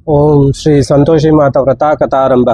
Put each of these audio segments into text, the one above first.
ಓಂ ಶ್ರೀ ಸಂತೋಷಿ ಮಾತಾ ವ್ರತಾಕಥಾರಂಭ.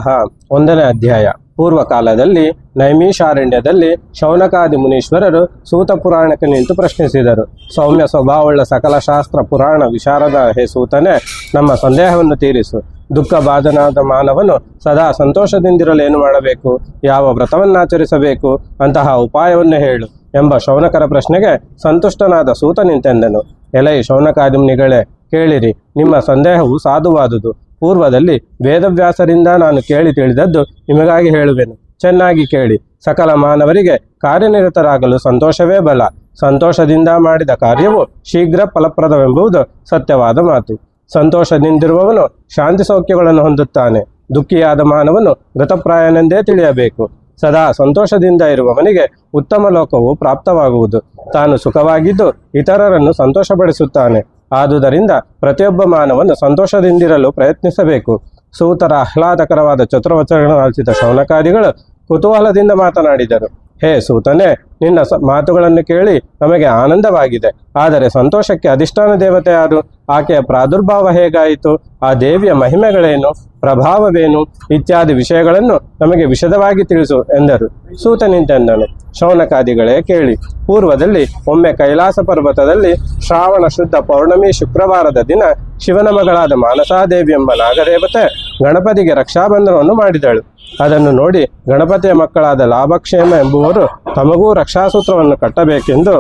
1ನೇ ಅಧ್ಯಾಯ. ಪೂರ್ವಕಾಲದಲ್ಲಿ ನೈಮಿಷಾರಣ್ಯದಲ್ಲಿ ಶೌನಕಾದಿ ಮುನೀಶ್ವರರು ಸೂತ ಪುರಾಣಕ್ಕೆ ನಿಂತು ಪ್ರಶ್ನಿಸಿದರು. ಸೌಮ್ಯ ಸ್ವಭಾವವುಳ್ಳ ಸಕಲ ಶಾಸ್ತ್ರ ಪುರಾಣ ವಿಶಾರದ ಹೇ ಸೂತನೇ, ನಮ್ಮ ಸಂದೇಹವನ್ನು ತೀರಿಸು. ದುಃಖ ಬಾಧನಾದ ಮಾನವನು ಸದಾ ಸಂತೋಷದಿಂದಿರಲು ಏನು ಮಾಡಬೇಕು, ಯಾವ ವ್ರತವನ್ನಾಚರಿಸಬೇಕು, ಅಂತಹ ಉಪಾಯವನ್ನು ಹೇಳು ಎಂಬ ಶೌನಕರ ಪ್ರಶ್ನೆಗೆ ಸಂತುಷ್ಟನಾದ ಸೂತ ನಿಂತೆಂದನು. ಎಲೈ ಶೌನಕಾದಿ ಮುನಿಗಳೇ, ಕೇಳಿರಿ, ನಿಮ್ಮ ಸಂದೇಹವು ಸಾಧುವಾದುದು. ಪೂರ್ವದಲ್ಲಿ ವೇದವ್ಯಾಸರಿಂದ ನಾನು ಕೇಳಿ ತಿಳಿದದ್ದು ನಿಮಗಾಗಿ ಹೇಳುವೆನು. ಚೆನ್ನಾಗಿ ಕೇಳಿ. ಸಕಲ ಮಾನವರಿಗೆ ಕಾರ್ಯನಿರತರಾಗಲು ಸಂತೋಷವೇ ಬಲ. ಸಂತೋಷದಿಂದ ಮಾಡಿದ ಕಾರ್ಯವು ಶೀಘ್ರ ಫಲಪ್ರದವೆಂಬುದು ಸತ್ಯವಾದ ಮಾತು. ಸಂತೋಷದಿಂದಿರುವವನು ಶಾಂತಿ ಸೌಖ್ಯಗಳನ್ನು ಹೊಂದುತ್ತಾನೆ. ದುಃಖಿಯಾದ ಮಾನವನು ಮೃತಪ್ರಾಯನೆಂದೇ ತಿಳಿಯಬೇಕು. ಸದಾ ಸಂತೋಷದಿಂದ ಇರುವವನಿಗೆ ಉತ್ತಮ ಲೋಕವು ಪ್ರಾಪ್ತವಾಗುವುದು. ತಾನು ಸುಖವಾಗಿದ್ದು ಇತರರನ್ನು ಸಂತೋಷಪಡಿಸುತ್ತಾನೆ. ಆದುದರಿಂದ ಪ್ರತಿಯೊಬ್ಬ ಮಾನವನು ಸಂತೋಷದಿಂದಿರಲು ಪ್ರಯತ್ನಿಸಬೇಕು. ಸೂತರ ಆಹ್ಲಾದಕರವಾದ ಚತುರ್ವಚನಗಳಾಲಿಸಿದ ಶೌನಕಾದಿಗಳು ಕುತೂಹಲದಿಂದ ಮಾತನಾಡಿದರು. ಹೇ ಸೂತನೇ, ನಿನ್ನ ಮಾತುಗಳನ್ನು ಕೇಳಿ ನಮಗೆ ಆನಂದವಾಗಿದೆ. ಆದರೆ ಸಂತೋಷಕ್ಕೆ ಅಧಿಷ್ಠಾನ ದೇವತೆ ಯಾರು? ಆಕೆಯ ಪ್ರಾದುರ್ಭಾವ ಹೇಗಾಯಿತು? ಆ ದೇವಿಯ ಮಹಿಮೆಗಳೇನು, ಪ್ರಭಾವವೇನು ಇತ್ಯಾದಿ ವಿಷಯಗಳನ್ನು ನಮಗೆ ವಿಶದವಾಗಿ ತಿಳಿಸು ಎಂದರು. ಸೂತ ನಿಂತೆಂದನು. ಶೌನಕಾದಿಗಳೇ ಕೇಳಿ. ಪೂರ್ವದಲ್ಲಿ ಒಮ್ಮೆ ಕೈಲಾಸ ಪರ್ವತದಲ್ಲಿ ಶ್ರಾವಣ ಶುದ್ಧ ಪೌರ್ಣಮಿ ಶುಕ್ರವಾರದ ದಿನ ಶಿವನ ಮಗಳಾದ ಮಾನಸಾದೇವಿ ಎಂಬ ನಾಗದೇವತೆ ಗಣಪತಿಗೆ ರಕ್ಷಾಬಂಧನವನ್ನು ಮಾಡಿದಳು. ಅದನ್ನು ನೋಡಿ ಗಣಪತಿಯ ಮಕ್ಕಳಾದ ಲಾಭಕ್ಷೇಮ ಎಂಬುವರು ತಮಗೂ ರಕ್ಷಾಸೂತ್ರವನ್ನು ಕಟ್ಟಬೇಕೆಂದು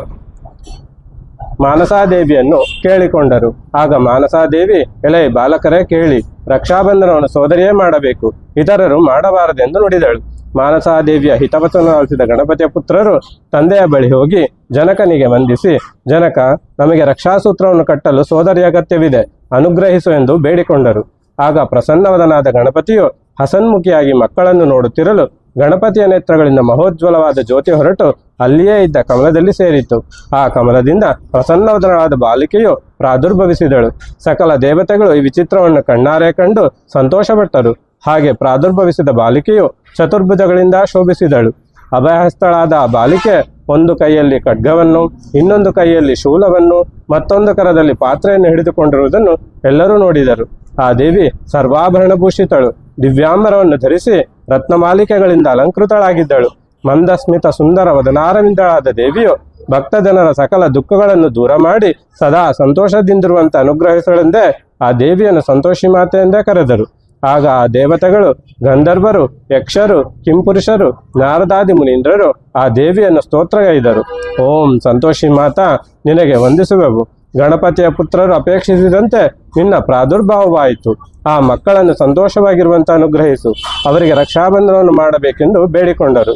ಮಾನಸಾದೇವಿಯನ್ನು ಕೇಳಿಕೊಂಡರು. ಆಗ ಮಾನಸಾದೇವಿ, ಎಲೈ ಬಾಲಕರೇ ಕೇಳಿ, ರಕ್ಷಾಬಂಧನವನ್ನು ಸೋದರಿಯೇ ಮಾಡಬೇಕು, ಇತರರು ಮಾಡಬಾರದೆಂದು ನುಡಿದಳು. ಮಾನಸಾದೇವಿಯ ಹಿತವಚನ ಆಲಿಸಿದ ಗಣಪತಿಯ ಪುತ್ರರು ತಂದೆಯ ಬಳಿ ಹೋಗಿ ಜನಕನಿಗೆ ವಂದಿಸಿ, ಜನಕ, ನಮಗೆ ರಕ್ಷಾಸೂತ್ರವನ್ನು ಕಟ್ಟಲು ಸೋದರಿಯ ಅಗತ್ಯವಿದೆ, ಅನುಗ್ರಹಿಸು ಎಂದು ಬೇಡಿಕೊಂಡರು. ಆಗ ಪ್ರಸನ್ನವದನಾದ ಗಣಪತಿಯು ಹಸನ್ಮುಖಿಯಾಗಿ ಮಕ್ಕಳನ್ನು ನೋಡುತ್ತಿರಲು ಗಣಪತಿಯ ನೇತ್ರಗಳಿಂದ ಮಹೋಜ್ವಲವಾದ ಜ್ಯೋತಿ ಹೊರಟು ಅಲ್ಲಿಯೇ ಇದ್ದ ಕಮಲದಲ್ಲಿ ಸೇರಿತು. ಆ ಕಮಲದಿಂದ ಪ್ರಸನ್ನವದನಾದ ಬಾಲಿಕೆಯು ಪ್ರಾದುರ್ಭವಿಸಿದಳು. ಸಕಲ ದೇವತೆಗಳು ಈ ವಿಚಿತ್ರವನ್ನು ಕಣ್ಣಾರೆ ಕಂಡು ಸಂತೋಷಪಟ್ಟರು. ಹಾಗೆ ಪ್ರಾದುರ್ಭವಿಸಿದ ಬಾಲಿಕೆಯು ಚತುರ್ಭುಜಗಳಿಂದ ಶೋಭಿಸಿದಳು. ಅಭಯಹಸ್ತಳಾದ ಆ ಬಾಲಿಕೆ ಒಂದು ಕೈಯಲ್ಲಿ ಖಡ್ಗವನ್ನು, ಇನ್ನೊಂದು ಕೈಯಲ್ಲಿ ಶೂಲವನ್ನು, ಮತ್ತೊಂದು ಕರದಲ್ಲಿ ಪಾತ್ರೆಯನ್ನು ಹಿಡಿದುಕೊಂಡಿರುವುದನ್ನು ಎಲ್ಲರೂ ನೋಡಿದರು. ಆ ದೇವಿ ಸರ್ವಾಭರಣಭೂಷಿತಳು. ದಿವ್ಯಾಂಬರವನ್ನು ಧರಿಸಿ ರತ್ನಮಾಲಿಕೆಗಳಿಂದ ಅಲಂಕೃತಳಾಗಿದ್ದಳು. ಮಂದಸ್ಮಿತ ಸುಂದರ ವದನಾರವಿಂದಳಾದ ದೇವಿಯು ಭಕ್ತ ಜನರ ಸಕಲ ದುಃಖಗಳನ್ನು ದೂರ ಮಾಡಿ ಸದಾ ಸಂತೋಷದಿಂದಿರುವಂತೆ ಅನುಗ್ರಹಿಸಲೆಂದೇ ಆ ದೇವಿಯನ್ನು ಸಂತೋಷಿ ಮಾತೆ ಎಂದೇ ಕರೆದರು. ಆಗ ಆ ದೇವತೆಗಳು, ಗಂಧರ್ವರು, ಯಕ್ಷರು, ಕಿಂಪುರುಷರು, ನಾರದಾದಿ ಮುನೀಂದ್ರರು ಆ ದೇವಿಯನ್ನು ಸ್ತೋತ್ರಗೈದರು. ಓಂ ಸಂತೋಷಿ ಮಾತಾ, ನಿನಗೆ ವಂದಿಸುವೆವು. ಗಣಪತಿಯ ಪುತ್ರರು ಅಪೇಕ್ಷಿಸಿದಂತೆ ನಿನ್ನ ಪ್ರಾದುರ್ಭಾವವಾಯಿತು. ಆ ಮಕ್ಕಳನ್ನು ಸಂತೋಷವಾಗಿರುವಂತೆ ಅನುಗ್ರಹಿಸು, ಅವರಿಗೆ ರಕ್ಷಾಬಂಧನವನ್ನು ಮಾಡಬೇಕೆಂದು ಬೇಡಿಕೊಂಡರು.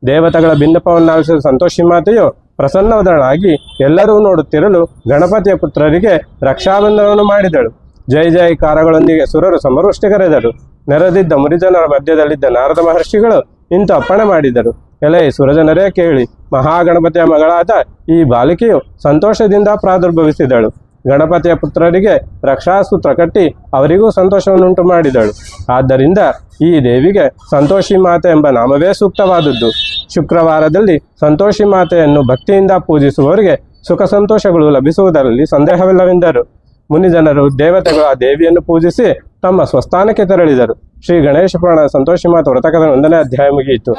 ದೇವತೆಗಳ ಬಿನ್ನಪವನ್ನಾಲಿಸಿದ ಸಂತೋಷಿ ಮಾತೆಯು ಪ್ರಸನ್ನವದಳಾಗಿ ಎಲ್ಲರೂ ನೋಡುತ್ತಿರಲು ಗಣಪತಿಯ ಪುತ್ರರಿಗೆ ರಕ್ಷಾಬಂಧನವನ್ನು ಮಾಡಿದಳು. ಜೈ ಜೈಕಾರಗಳೊಂದಿಗೆ ಸುರರು ಸಮವೃಷ್ಟಿಗರೆದರು. ನೆರೆದಿದ್ದ ಮುರಿಜನರ ಮಧ್ಯದಲ್ಲಿದ್ದ ನಾರದ ಮಹರ್ಷಿಗಳು ಇಂತು ಅಪ್ಪಣೆ ಮಾಡಿದರು. ಎಲೈ ಸುರಜನರೇ ಕೇಳಿ, ಮಹಾಗಣಪತಿಯ ಮಗಳಾದ ಈ ಬಾಲಿಕೆಯು ಸಂತೋಷದಿಂದ ಪ್ರಾದುರ್ಭವಿಸಿದಳು. ಗಣಪತಿಯ ಪುತ್ರರಿಗೆ ರಕ್ಷಾಸೂತ್ರ ಕಟ್ಟಿ ಅವರಿಗೂ ಸಂತೋಷವನ್ನುಂಟು ಮಾಡಿದಳು. ಆದ್ದರಿಂದ ಈ ದೇವಿಗೆ ಸಂತೋಷಿ ಮಾತೆ ಎಂಬ ನಾಮವೇ ಸೂಕ್ತವಾದದ್ದು. ಶುಕ್ರವಾರದಲ್ಲಿ ಸಂತೋಷಿ ಮಾತೆಯನ್ನು ಭಕ್ತಿಯಿಂದ ಪೂಜಿಸುವವರಿಗೆ ಸುಖ ಸಂತೋಷಗಳು ಲಭಿಸುವುದರಲ್ಲಿ ಸಂದೇಹವಿಲ್ಲವೆಂದರು. ಮುನಿಜನರು ದೇವತೆಗಳು ಆ ದೇವಿಯನ್ನು ಪೂಜಿಸಿ ತಮ್ಮ ಸ್ವಸ್ಥಾನಕ್ಕೆ ತೆರಳಿದರು. ಶ್ರೀ ಗಣೇಶ ಪುರಾಣ ಸಂತೋಷಿ ಮಾತು ವ್ರತಕಥನ 1ನೇ ಅಧ್ಯಾಯ ಮುಗಿಯಿತು.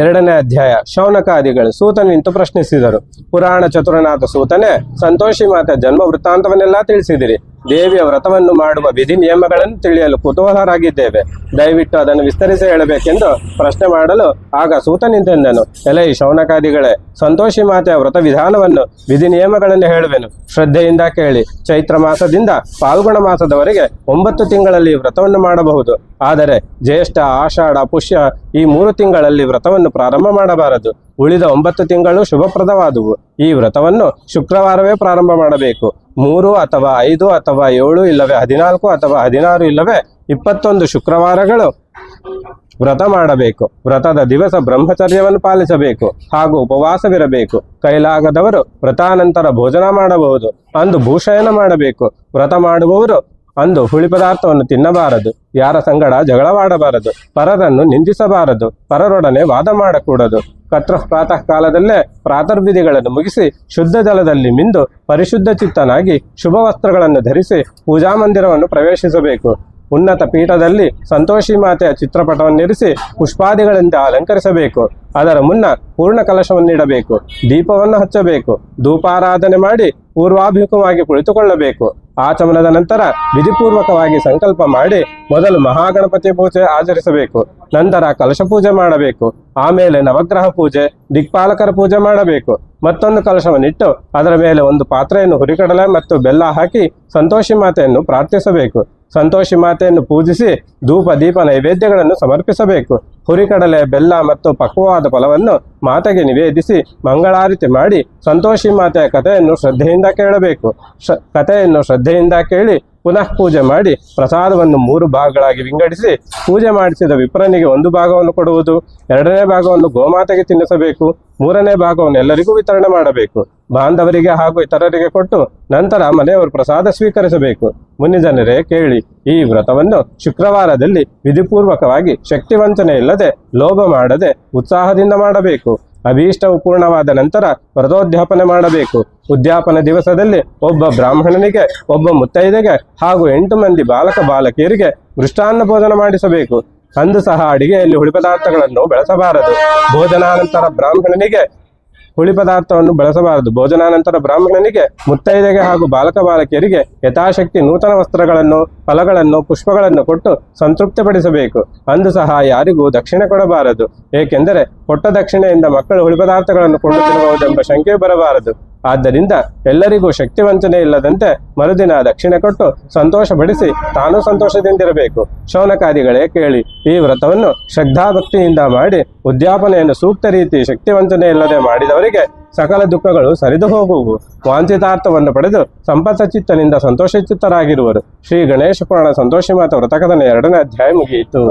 2ನೇ ಅಧ್ಯಾಯ. ಶೌನಕಾದಿಗಳು ಸೂತನ ನಿಂತು ಪ್ರಶ್ನಿಸಿದರು. ಪುರಾಣ ಚತುರನಾದ ಸೂತನೇ, ಸಂತೋಷಿ ಮಾತೆ ಜನ್ಮ ವೃತ್ತಾಂತವನ್ನೆಲ್ಲ ತಿಳಿಸಿದಿರಿ. ದೇವಿಯ ವ್ರತವನ್ನು ಮಾಡುವ ವಿಧಿ ನಿಯಮಗಳನ್ನು ತಿಳಿಯಲು ಕುತೂಹಲರಾಗಿದ್ದೇವೆ. ದಯವಿಟ್ಟು ಅದನ್ನು ವಿಸ್ತರಿಸಿ ಹೇಳಬೇಕೆಂದು ಪ್ರಶ್ನೆ ಮಾಡಲು ಆಗ ಸೂತ ನಿಂತೆಂದನು. ಎಲೈ ಶೌನಕಾದಿಗಳೇ, ಸಂತೋಷಿ ಮಾತೆಯ ವ್ರತ ವಿಧಾನವನ್ನು, ವಿಧಿ ನಿಯಮಗಳನ್ನು ಹೇಳುವೆನು, ಶ್ರದ್ಧೆಯಿಂದ ಕೇಳಿ. ಚೈತ್ರ ಮಾಸದಿಂದ ಫಾಲ್ಗುಣ ಮಾಸದವರೆಗೆ 9 ತಿಂಗಳಲ್ಲಿ ವ್ರತವನ್ನು ಮಾಡಬಹುದು. ಆದರೆ ಜ್ಯೇಷ್ಠ, ಆಷಾಢ, ಪುಷ್ಯ ಈ 3 ತಿಂಗಳಲ್ಲಿ ವ್ರತವನ್ನು ಪ್ರಾರಂಭ ಮಾಡಬಾರದು. ಉಳಿದ 9 ತಿಂಗಳು ಶುಭಪ್ರದವಾದುವು. ಈ ವ್ರತವನ್ನು ಶುಕ್ರವಾರವೇ ಪ್ರಾರಂಭ ಮಾಡಬೇಕು. 3 ಅಥವಾ 5 ಅಥವಾ 7 ಇಲ್ಲವೇ 14 ಅಥವಾ 16 ಇಲ್ಲವೇ 21 ಶುಕ್ರವಾರಗಳು ವ್ರತ ಮಾಡಬೇಕು. ವ್ರತದ ದಿವಸ ಬ್ರಹ್ಮಚರ್ಯವನ್ನು ಪಾಲಿಸಬೇಕು ಹಾಗೂ ಉಪವಾಸವಿರಬೇಕು. ಕೈಲಾಗದವರು ವ್ರತಾನಂತರ ಭೋಜನ ಮಾಡಬಹುದು. ಅಂದು ಭೂಶಯನ ಮಾಡಬೇಕು. ವ್ರತ ಮಾಡುವವರು ಅಂದು ಹುಳಿ ಪದಾರ್ಥವನ್ನು ತಿನ್ನಬಾರದು. ಯಾರ ಸಂಗಡ ಜಗಳವಾಡಬಾರದು. ಪರರನ್ನು ನಿಂದಿಸಬಾರದು. ಪರರೊಡನೆ ವಾದ ಮಾಡಕೂಡದು. ಪ್ರಾತಃ ಕಾಲದಲ್ಲೇ ಪ್ರಾತರ್ವಿಧಿಗಳನ್ನು ಮುಗಿಸಿ ಶುದ್ಧ ಜಲದಲ್ಲಿ ಮಿಂದು ಪರಿಶುದ್ಧ ಚಿತ್ತನಾಗಿ ಶುಭ ವಸ್ತ್ರಗಳನ್ನು ಧರಿಸಿ ಪೂಜಾ ಮಂದಿರವನ್ನು ಪ್ರವೇಶಿಸಬೇಕು. ಉನ್ನತ ಪೀಠದಲ್ಲಿ ಸಂತೋಷಿ ಮಾತೆಯ ಚಿತ್ರಪಟವನ್ನಿರಿಸಿ ಪುಷ್ಪಾದಿಗಳಿಂದ ಅಲಂಕರಿಸಬೇಕು. ಅದರ ಮುನ್ನ ಪೂರ್ಣ ಕಲಶವನ್ನಿಡಬೇಕು. ದೀಪವನ್ನು ಹಚ್ಚಬೇಕು. ಧೂಪಾರಾಧನೆ ಮಾಡಿ ಪೂರ್ವಾಭಿಮುಖವಾಗಿ ಕುಳಿತುಕೊಳ್ಳಬೇಕು. ಆಚಮನದ ನಂತರ ವಿಧಿಪೂರ್ವಕವಾಗಿ ಸಂಕಲ್ಪ ಮಾಡಿ ಮೊದಲು ಮಹಾಗಣಪತಿ ಪೂಜೆ ಆಚರಿಸಬೇಕು. ನಂತರ ಕಲಶ ಪೂಜೆ ಮಾಡಬೇಕು. ಆಮೇಲೆ ನವಗ್ರಹ ಪೂಜೆ, ದಿಕ್ಪಾಲಕರ ಪೂಜೆ ಮಾಡಬೇಕು. ಮತ್ತೊಂದು ಕಲಶವನ್ನಿಟ್ಟು ಅದರ ಮೇಲೆ ಒಂದು ಪಾತ್ರೆಯನ್ನು ಹುರಿಕಡಲೆ ಮತ್ತು ಬೆಲ್ಲ ಹಾಕಿ ಸಂತೋಷಿ ಮಾತೆಯನ್ನು ಪ್ರಾರ್ಥಿಸಬೇಕು. ಸಂತೋಷಿ ಮಾತೆಯನ್ನು ಪೂಜಿಸಿ ಧೂಪ ದೀಪ ನೈವೇದ್ಯಗಳನ್ನು ಸಮರ್ಪಿಸಬೇಕು. ಹುರಿಕಡಲೆ, ಬೆಲ್ಲ ಮತ್ತು ಪಕ್ವವಾದ ಫಲವನ್ನು ಮಾತೆಗೆ ನಿವೇದಿಸಿ ಮಂಗಳಾರತಿ ಮಾಡಿ ಸಂತೋಷಿ ಮಾತೆಯ ಕಥೆಯನ್ನು ಶ್ರದ್ಧೆಯಿಂದ ಕೇಳಬೇಕು. ಕಥೆಯನ್ನು ಶ್ರದ್ಧೆಯಿಂದ ಕೇಳಿ ಪುನಃ ಪೂಜೆ ಮಾಡಿ ಪ್ರಸಾದವನ್ನು 3 ಭಾಗಗಳಾಗಿ ವಿಂಗಡಿಸಿ ಪೂಜೆ ಮಾಡಿಸಿದ ವಿಪ್ರನಿಗೆ 1 ಭಾಗವನ್ನು ಕೊಡುವುದು, 2ನೇ ಭಾಗವನ್ನು ಗೋಮಾತೆಗೆ ತಿನ್ನಿಸಬೇಕು, 3ನೇ ಭಾಗವನ್ನು ಎಲ್ಲರಿಗೂ ವಿತರಣೆ ಮಾಡಬೇಕು. ಬಾಂಧವರಿಗೆ ಹಾಗೂ ಇತರರಿಗೆ ಕೊಟ್ಟು ನಂತರ ಮನೆಯವರು ಪ್ರಸಾದ ಸ್ವೀಕರಿಸಬೇಕು. ಮುನಿಜನರೇ ಕೇಳಿ, ಈ ವ್ರತವನ್ನು ಶುಕ್ರವಾರದಲ್ಲಿ ವಿಧಿಪೂರ್ವಕವಾಗಿ ಶಕ್ತಿವಂಚನೆ ಇಲ್ಲದೆ ಲೋಭ ಮಾಡದೆ ಉತ್ಸಾಹದಿಂದ ಮಾಡಬೇಕು. ಅಭೀಷ್ಟವು ಪೂರ್ಣವಾದ ನಂತರ ವ್ರತೋದ್ಯಾಪನೆ ಮಾಡಬೇಕು. ಉದ್ಯಾಪನ ದಿವಸದಲ್ಲಿ ಒಬ್ಬ ಬ್ರಾಹ್ಮಣನಿಗೆ, ಒಬ್ಬ ಮುತ್ತೈದೆಗೆ ಹಾಗೂ 8 ಮಂದಿ ಬಾಲಕ ಬಾಲಕಿಯರಿಗೆ ಮೃಷ್ಟಾನ್ನ ಭೋಜನ ಮಾಡಿಸಬೇಕು. ಅಂದು ಸಹ ಅಡಿಗೆಯಲ್ಲಿ ಹುಳಿ ಪದಾರ್ಥಗಳನ್ನು ಬೆಳೆಸಬಾರದು. ಭೋಜನಾನಂತರ ಬ್ರಾಹ್ಮಣನಿಗೆ, ಮುತ್ತೈದೆಗೆ ಹಾಗೂ ಬಾಲಕ ಬಾಲಕಿಯರಿಗೆ ಯಥಾಶಕ್ತಿ ನೂತನ ವಸ್ತ್ರಗಳನ್ನು, ಫಲಗಳನ್ನು, ಪುಷ್ಪಗಳನ್ನು ಕೊಟ್ಟು ಸಂತೃಪ್ತಿಪಡಿಸಬೇಕು. ಅಂದು ಸಹ ಯಾರಿಗೂ ದಕ್ಷಿಣೆ ಕೊಡಬಾರದು. ಏಕೆಂದರೆ ಕೊಟ್ಟ ದಕ್ಷಿಣೆಯಿಂದ ಮಕ್ಕಳು ಹುಳಿ ಪದಾರ್ಥಗಳನ್ನು ಕೊಂಡು ತಿನ್ನಬಹುದೆಂಬ ಶಂಕೆ ಬರಬಾರದು. ಆದ್ದರಿಂದ ಎಲ್ಲರಿಗೂ ಶಕ್ತಿ ವಂಚನೆ ಇಲ್ಲದಂತೆ ಮರುದಿನ ದಕ್ಷಿಣೆ ಕೊಟ್ಟು ಸಂತೋಷಪಡಿಸಿ ತಾನೂ ಸಂತೋಷದಿಂದಿರಬೇಕು. ಶೌನಕಾದಿಗಳೇ ಕೇಳಿ, ಈ ವ್ರತವನ್ನು ಶ್ರದ್ಧಾಭಕ್ತಿಯಿಂದ ಮಾಡಿ ಉದ್ಯಾಪನೆಯನ್ನು ಸೂಕ್ತ ರೀತಿ ಶಕ್ತಿ ವಂಚನೆ ಇಲ್ಲದೆ ಮಾಡಿದವರಿಗೆ ಸಕಲ ದುಃಖಗಳು ಸರಿದು ಹೋಗುವು. ವಾಂಛಿತಾರ್ಥವನ್ನು ಪಡೆದು ಸಂಪತ್ತಚಿತ್ತನಿಂದ ಸಂತೋಷಚಿತ್ತರಾಗಿರುವರು. ಶ್ರೀ ಗಣೇಶ ಪುರಾಣ ಸಂತೋಷಿ ಮಾತಾ ವ್ರತಕಥನ 2ನೇ ಅಧ್ಯಾಯ ಮುಗಿಯಿತು.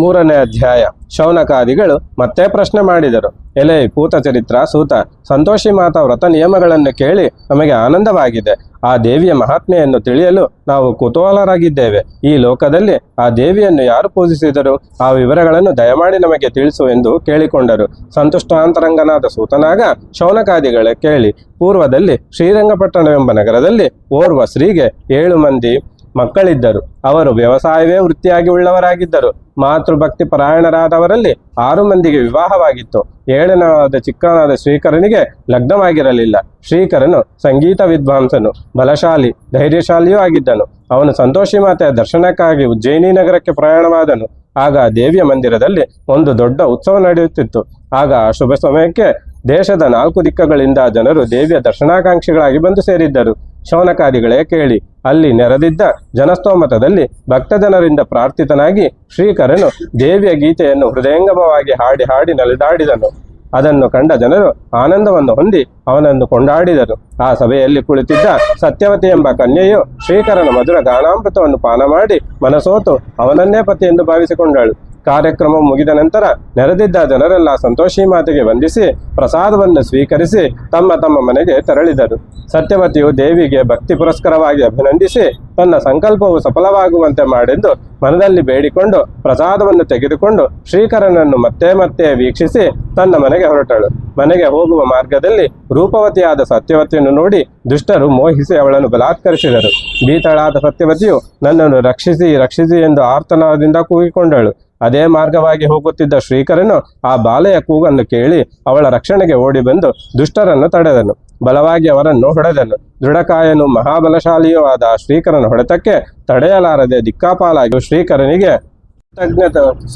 3ನೇ ಅಧ್ಯಾಯ. ಶೌನಕಾದಿಗಳು ಮತ್ತೆ ಪ್ರಶ್ನೆ ಮಾಡಿದರು. ಎಲೆ ಪೂತ ಚರಿತ್ರ ಸೂತ, ಸಂತೋಷಿ ಮಾತಾ ವ್ರತ ನಿಯಮಗಳನ್ನು ಕೇಳಿ ನಮಗೆ ಆನಂದವಾಗಿದೆ. ಆ ದೇವಿಯ ಮಹಾತ್ಮೆಯನ್ನು ತಿಳಿಯಲು ನಾವು ಕುತೂಹಲರಾಗಿದ್ದೇವೆ. ಈ ಲೋಕದಲ್ಲಿ ಆ ದೇವಿಯನ್ನು ಯಾರು ಪೂಜಿಸಿದರು? ಆ ವಿವರಗಳನ್ನು ದಯಮಾಡಿ ನಮಗೆ ತಿಳಿಸು ಎಂದು ಕೇಳಿಕೊಂಡರು. ಸಂತುಷ್ಟಾಂತರಂಗನಾದ ಸೂತನಾಗ, ಶೌನಕಾದಿಗಳೇ ಕೇಳಿ, ಪೂರ್ವದಲ್ಲಿ ಶ್ರೀರಂಗಪಟ್ಟಣವೆಂಬ ನಗರದಲ್ಲಿ ಓರ್ವ ಸ್ತ್ರೀಗೆ 7 ಮಂದಿ ಮಕ್ಕಳಿದ್ದರು. ಅವರು ವ್ಯವಸಾಯವೇ ವೃತ್ತಿಯಾಗಿ ಉಳ್ಳವರಾಗಿದ್ದರು. ಮಾತೃಭಕ್ತಿ ಪರಾಯಣರಾದವರಲ್ಲಿ 6 ಮಂದಿಗೆ ವಿವಾಹವಾಗಿತ್ತು. 7ನೇವಾದ ಚಿಕ್ಕನಾದ ಶ್ರೀಕರನಿಗೆ ಲಗ್ನವಾಗಿರಲಿಲ್ಲ. ಶ್ರೀಕರನು ಸಂಗೀತ ವಿದ್ವಾಂಸನು, ಬಲಶಾಲಿ, ಧೈರ್ಯಶಾಲಿಯೂ ಆಗಿದ್ದನು. ಅವನು ಸಂತೋಷಿ ಮಾತೆಯ ದರ್ಶನಕ್ಕಾಗಿ ಉಜ್ಜಯಿನಿ ನಗರಕ್ಕೆ ಪ್ರಯಾಣವಾದನು. ಆಗ ದೇವಿಯ ಮಂದಿರದಲ್ಲಿ ಒಂದು ದೊಡ್ಡ ಉತ್ಸವ ನಡೆಯುತ್ತಿತ್ತು. ಆಗ ಆ ಶುಭ ಸಮಯಕ್ಕೆ ದೇಶದ 4 ದಿಕ್ಕಗಳಿಂದ ಜನರು ದೇವಿಯ ದರ್ಶನಾಕಾಂಕ್ಷಿಗಳಾಗಿ ಬಂದು ಸೇರಿದ್ದರು. ಶೌನಕಾದಿಗಳೇ ಕೇಳಿ, ಅಲ್ಲಿ ನೆರೆದಿದ್ದ ಜನಸ್ತೋಮತದಲ್ಲಿ ಭಕ್ತ ಜನರಿಂದ ಪ್ರಾರ್ಥಿತನಾಗಿ ಶ್ರೀಕರನು ದೇವಿಯ ಗೀತೆಯನ್ನು ಹೃದಯಂಗಮವಾಗಿ ಹಾಡಿ ಹಾಡಿ ನಲಿದಾಡಿದನು. ಅದನ್ನು ಕಂಡ ಜನರು ಆನಂದವನ್ನು ಹೊಂದಿ ಅವನನ್ನು ಕೊಂಡಾಡಿದರು. ಆ ಸಭೆಯಲ್ಲಿ ಕುಳಿತಿದ್ದ ಸತ್ಯವತಿ ಎಂಬ ಕನ್ಯೆಯು ಶ್ರೀಕರನ ಮಧುರ ಗಾನಾಮೃತವನ್ನು ಪಾನ ಮಾಡಿ ಮನಸೋತು ಅವನನ್ನೇ ಪತಿ ಎಂದು ಭಾವಿಸಿಕೊಂಡಳು. ಕಾರ್ಯಕ್ರಮ ಮುಗಿದ ನಂತರ ನೆರೆದಿದ್ದ ಜನರೆಲ್ಲ ಸಂತೋಷಿ ಮಾತೆಗೆ ವಂದಿಸಿ ಪ್ರಸಾದವನ್ನು ಸ್ವೀಕರಿಸಿ ತಮ್ಮ ತಮ್ಮ ಮನೆಗೆ ತೆರಳಿದರು. ಸತ್ಯವತಿಯು ದೇವಿಗೆ ಭಕ್ತಿ ಪುರಸ್ಕರವಾಗಿ ಅಭಿನಂದಿಸಿ ತನ್ನ ಸಂಕಲ್ಪವು ಸಫಲವಾಗುವಂತೆ ಮಾಡೆಂದು ಮನದಲ್ಲಿ ಬೇಡಿಕೊಂಡು ಪ್ರಸಾದವನ್ನು ತೆಗೆದುಕೊಂಡು ಶ್ರೀಕರನನ್ನು ಮತ್ತೆ ಮತ್ತೆ ವೀಕ್ಷಿಸಿ ತನ್ನ ಮನೆಗೆ ಹೊರಟಳು. ಮನೆಗೆ ಹೋಗುವ ಮಾರ್ಗದಲ್ಲಿ ರೂಪವತಿಯಾದ ಸತ್ಯವತಿಯನ್ನು ನೋಡಿ ದುಷ್ಟರು ಮೋಹಿಸಿ ಅವಳನ್ನು ಬಲಾತ್ಕರಿಸಿದರು. ಭೀತಳಾದ ಸತ್ಯವತಿಯು ನನ್ನನ್ನು ರಕ್ಷಿಸಿ ರಕ್ಷಿಸಿ ಎಂದು ಆರ್ತನಾದದಿಂದ ಕೂಗಿಕೊಂಡಳು. ಅದೇ ಮಾರ್ಗವಾಗಿ ಹೋಗುತ್ತಿದ್ದ ಶ್ರೀಕರನು ಆ ಬಾಲೆಯ ಕೂಗನ್ನು ಕೇಳಿ ಅವಳ ರಕ್ಷಣೆಗೆ ಓಡಿ ಬಂದು ದುಷ್ಟರನ್ನು ತಡೆದನು. ಬಲವಾಗಿ ಅವರನ್ನು ಹೊಡೆದನು. ದೃಢಕಾಯನು ಮಹಾಬಲಶಾಲಿಯೂ ಆದ ಶ್ರೀಕರನ ಹೊಡೆತಕ್ಕೆ ತಡೆಯಲಾರದೆ ದಿಕ್ಕಾಪಾಲಾಗಿ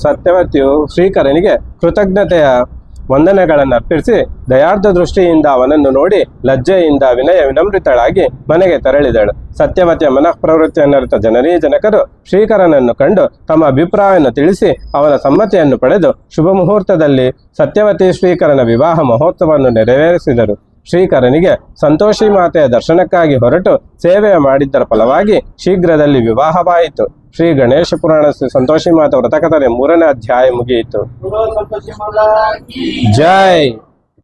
ಸತ್ಯವತಿಯು ಶ್ರೀಕರನಿಗೆ ಕೃತಜ್ಞತೆಯ ವಂದನೆಗಳನ್ನು ಅರ್ಪಿಸಿ ದಯಾರ್ಥ ದೃಷ್ಟಿಯಿಂದ ಅವನನ್ನು ನೋಡಿ ಲಜ್ಜೆಯಿಂದ ವಿನಯ ವಿನಮ್ರಿತಳಾಗಿ ಮನೆಗೆ ತೆರಳಿದಳು. ಸತ್ಯವತಿಯ ಮನಃಪ್ರವೃತ್ತಿಯನ್ನರಿತ ಜನಕರು ಶ್ರೀಕರನನ್ನು ಕಂಡು ತಮ್ಮ ಅಭಿಪ್ರಾಯವನ್ನು ತಿಳಿಸಿ ಅವನ ಸಮ್ಮತಿಯನ್ನು ಪಡೆದು ಶುಭ ಮುಹೂರ್ತದಲ್ಲಿ ಸತ್ಯವತಿ ಶ್ರೀಕರನ ವಿವಾಹ ಮಹೋತ್ಸವವನ್ನು ನೆರವೇರಿಸಿದರು. ಶ್ರೀಕರನಿಗೆ ಸಂತೋಷಿ ಮಾತೆಯ ದರ್ಶನಕ್ಕಾಗಿ ಹೊರಟು ಸೇವೆ ಮಾಡಿದ್ದರ ಫಲವಾಗಿ ಶೀಘ್ರದಲ್ಲಿ ವಿವಾಹವಾಯಿತು. ಶ್ರೀ ಗಣೇಶ ಪುರಾಣ ಶ್ರೀ ಸಂತೋಷಿ ಮಾತಾ ವ್ರತಕಥನೆ 3ನೇ ಅಧ್ಯಾಯ ಮುಗಿಯಿತು. ಜೈ.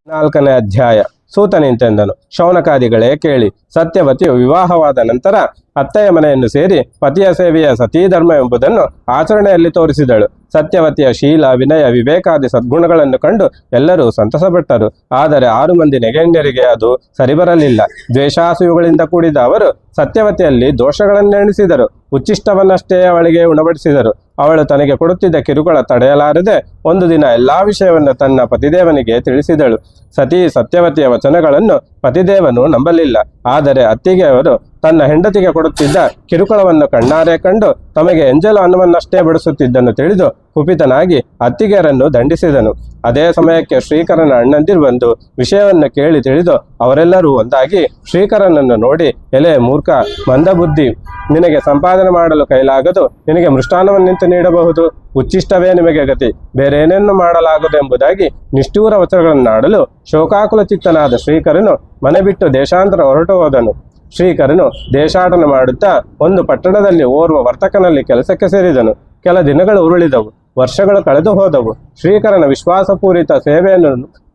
4ನೇ ಅಧ್ಯಾಯ. ಸೂತನಿಂತೆಂದನು, ಶೌನಕಾದಿಗಳೇ ಕೇಳಿ, ಸತ್ಯವತಿಯು ವಿವಾಹವಾದ ನಂತರ ಅತ್ತೆಯ ಮನೆಯನ್ನು ಸೇರಿ ಪತಿಯ ಸೇವೆಯ ಸತೀಧರ್ಮ ಎಂಬುದನ್ನು ಆಚರಣೆಯಲ್ಲಿ ತೋರಿಸಿದಳು. ಸತ್ಯವತಿಯ ಶೀಲ, ವಿನಯ, ವಿವೇಕಾದಿ ಸದ್ಗುಣಗಳನ್ನು ಕಂಡು ಎಲ್ಲರೂ ಸಂತಸಪಟ್ಟರು. ಆದರೆ 6 ಮಂದಿ ನೆಗೆಣ್ಯರಿಗೆ ಅದು ಸರಿಬರಲಿಲ್ಲ. ದ್ವೇಷಾಸೂಯುಗಳಿಂದ ಕೂಡಿದ ಅವರು ಸತ್ಯವತಿಯಲ್ಲಿ ದೋಷಗಳನ್ನೆಣಿಸಿದರು. ಉಚ್ಚಿಷ್ಟವನ್ನಷ್ಟೇ ಅವಳಿಗೆ ಉಣಬಡಿಸಿದರು. ಅವಳು ತನಗೆ ಕೊಡುತ್ತಿದ್ದ ಕಿರುಕುಳ ತಡೆಯಲಾರದೆ ಒಂದು ದಿನ ಎಲ್ಲಾ ವಿಷಯವನ್ನು ತನ್ನ ಪತಿದೇವನಿಗೆ ತಿಳಿಸಿದಳು. ಸತಿ ಸತ್ಯವತಿಯ ವಚನಗಳನ್ನು ಪತಿದೇವನು ನಂಬಲಿಲ್ಲ. ಆದರೆ ಅತ್ತಿಗೆಯವರು ತನ್ನ ಹೆಂಡತಿಗೆ ಕೊಡುತ್ತಿದ್ದ ಕಿರುಕುಳವನ್ನು ಕಣ್ಣಾರೆ ಕಂಡು ತಮಗೆ ಎಂಜಲು ಅನ್ನವನ್ನಷ್ಟೇ ಬಡಿಸುತ್ತಿದ್ದನ್ನು ತಿಳಿದು ಕುಪಿತನಾಗಿ ಅತ್ತಿಗೆಯರನ್ನು ದಂಡಿಸಿದನು. ಅದೇ ಸಮಯಕ್ಕೆ ಶ್ರೀಕರನ ಅಣ್ಣಂದಿರು ಬಂದು ವಿಷಯವನ್ನು ಕೇಳಿ ತಿಳಿದು ಅವರೆಲ್ಲರೂ ಒಂದಾಗಿ ಶ್ರೀಕರನನ್ನು ನೋಡಿ, ಎಲೆ ಮೂರ್ಖ, ಮಂದಬುದ್ಧಿ, ನಿನಗೆ ಸಂಪಾದನೆ ಮಾಡಲು ಕೈಲಾಗದು. ನಿನಗೆ ಮೃಷ್ಟಾನ್ನವನ್ನಿಂತು ನೀಡಬಹುದು. ಉಚ್ಚಿಷ್ಟವೇ ನಿಮಗೆ ಗತಿ, ಬೇರೇನೇನು ಮಾಡಲಾಗದು ಎಂಬುದಾಗಿ ನಿಷ್ಠೂರ ವಚನಗಳನ್ನಾಡಲು ಶೋಕಾಕುಲ ಚಿತ್ತನಾದ ಶ್ರೀಕರನು ಮನೆ ಬಿಟ್ಟು ದೇಶಾಂತರ ಹೊರಟು ಹೋದನು. ಶ್ರೀಕರನು ದೇಶಾಟನ ಮಾಡುತ್ತಾ ಒಂದು ಪಟ್ಟಣದಲ್ಲಿ ಓರ್ವ ವರ್ತಕನಲ್ಲಿ ಕೆಲಸಕ್ಕೆ ಸೇರಿದನು. ಕೆಲ ದಿನಗಳು ಉರುಳಿದವು, ವರ್ಷಗಳು ಕಳೆದು ಹೋದವು. ಶ್ರೀಕರನ ವಿಶ್ವಾಸಪೂರಿತ ಸೇವೆಯನ್ನು